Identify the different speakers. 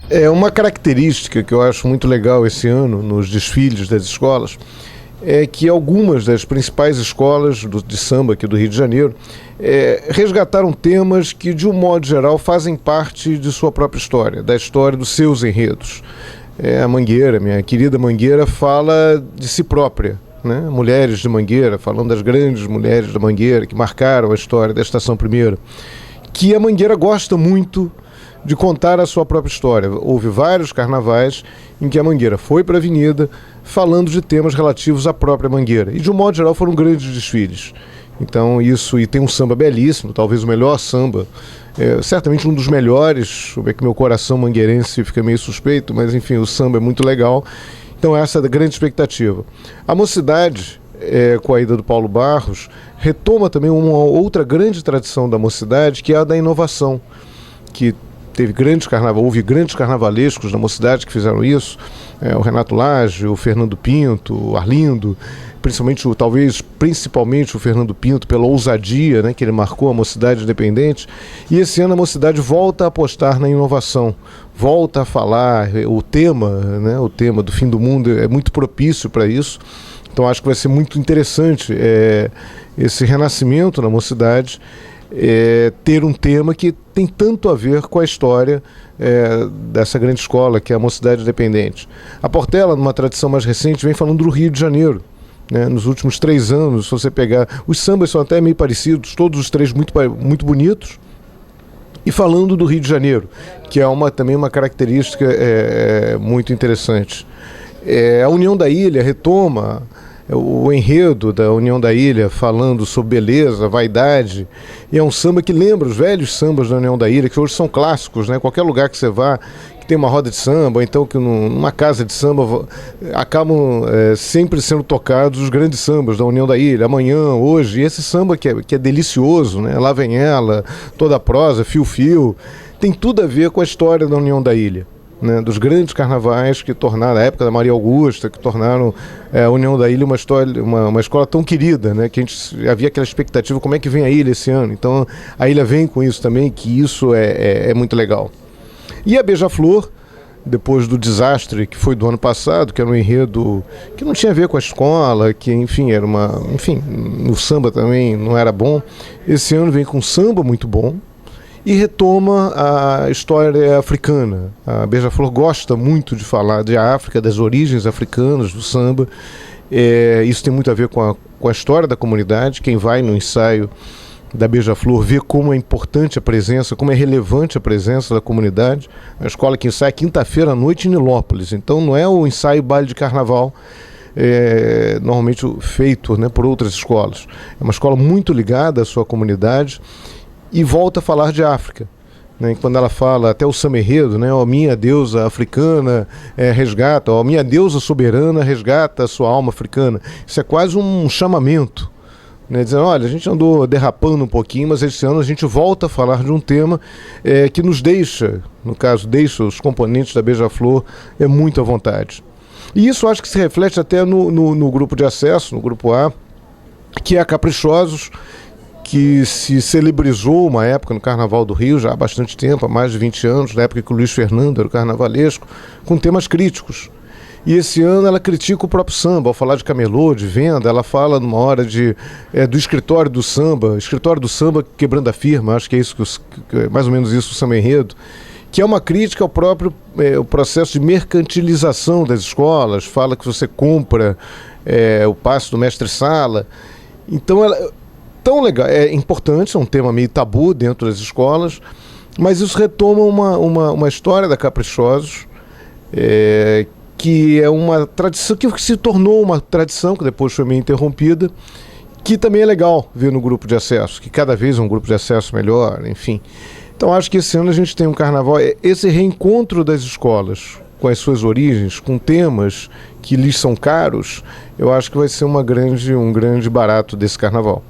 Speaker 1: É uma característica que eu acho muito legal esse ano nos desfiles das escolas, é que algumas das principais escolas de samba aqui do Rio de Janeiro resgataram temas que, de um modo geral, fazem parte de sua própria história, da história dos seus enredos. A Mangueira, minha querida Mangueira, fala de si própria, né? Mulheres de Mangueira, falando das grandes mulheres da Mangueira que marcaram a história da Estação Primeira, que a Mangueira gosta muito de contar a sua própria história. Houve vários carnavais em que a Mangueira foi para a avenida falando de temas relativos à própria Mangueira. E, de um modo geral, foram grandes desfiles. Então, isso, e tem um samba belíssimo, talvez o melhor samba, certamente um dos melhores. É que meu coração mangueirense fica meio suspeito, mas, enfim, o samba é muito legal. Então, essa é a grande expectativa. A Mocidade, com a ida do Paulo Barros, retoma também uma outra grande tradição da Mocidade, que é a da inovação, que houve grandes carnavalescos na Mocidade que fizeram isso, o Renato Lage, o Fernando Pinto, o Arlindo, principalmente o Fernando Pinto, pela ousadia, né, que ele marcou a Mocidade Independente. E esse ano a Mocidade volta a apostar na inovação, volta a falar, o tema do fim do mundo é muito propício para isso. Então acho que vai ser muito interessante esse renascimento na Mocidade, ter um tema que tem tanto a ver com a história dessa grande escola, que é a Mocidade Independente. A Portela, numa tradição mais recente, vem falando do Rio de Janeiro, né? Nos últimos 3 anos, se você pegar... Os sambas são até meio parecidos, todos os 3 muito, muito bonitos, e falando do Rio de Janeiro, que é também uma característica muito interessante. A União da Ilha retoma o enredo da União da Ilha, falando sobre beleza, vaidade, e é um samba que lembra os velhos sambas da União da Ilha, que hoje são clássicos, né? Qualquer lugar que você vá, que tem uma roda de samba, ou então que numa casa de samba acabam sempre sendo tocados os grandes sambas da União da Ilha, Amanhã, Hoje, e esse samba que é delicioso, né? Lá Vem Ela, Toda a Prosa, Fio Fio, tem tudo a ver com a história da União da Ilha, né, dos grandes carnavais que tornaram, a época da Maria Augusta, que tornaram a União da Ilha uma escola tão querida, né, que a gente havia aquela expectativa, como é que vem a ilha esse ano? Então a ilha vem com isso também, que isso é muito legal. E a Beija-Flor, depois do desastre que foi do ano passado, que era um enredo que não tinha a ver com a escola, que enfim, o samba também não era bom, esse ano vem com um samba muito bom, e retoma a história africana. A Beija-Flor gosta muito de falar de África, das origens africanas do samba. Isso tem muito a ver com a história da comunidade. Quem vai no ensaio da Beija-Flor vê como é importante a presença, como é relevante a presença da comunidade. A escola que ensaia quinta-feira à noite em Nilópolis. Então não é o ensaio baile de carnaval, normalmente feito, né, por outras escolas. É uma escola muito ligada à sua comunidade, e volta a falar de África, né? Quando ela fala, até o samba enredo, né? Ó, minha deusa africana resgata, ó, minha deusa soberana resgata a sua alma africana. Isso é quase um chamamento, né? Dizendo, olha, a gente andou derrapando um pouquinho, mas esse ano a gente volta a falar de um tema que nos deixa, no caso, deixa os componentes da Beija-Flor muito à vontade. E isso acho que se reflete até no grupo de acesso, no grupo A, que é Caprichosos, que se celebrizou uma época no Carnaval do Rio, já há bastante tempo, há mais de 20 anos, na época que o Luiz Fernando era o carnavalesco, com temas críticos. E esse ano ela critica o próprio samba, ao falar de camelô, de venda, ela fala numa hora do escritório do samba quebrando a firma, acho que é isso, que é mais ou menos isso o samba enredo, que é uma crítica ao próprio o processo de mercantilização das escolas, fala que você compra o passe do mestre-sala. Então ela... Tão legal, é importante, é um tema meio tabu dentro das escolas, mas isso retoma uma história da Caprichosos, que é uma tradição, que se tornou uma tradição, que depois foi meio interrompida, que também é legal ver no grupo de acesso, que cada vez é um grupo de acesso melhor, enfim. Então acho que esse ano a gente tem um carnaval, esse reencontro das escolas com as suas origens, com temas que lhes são caros, eu acho que vai ser um grande barato desse carnaval.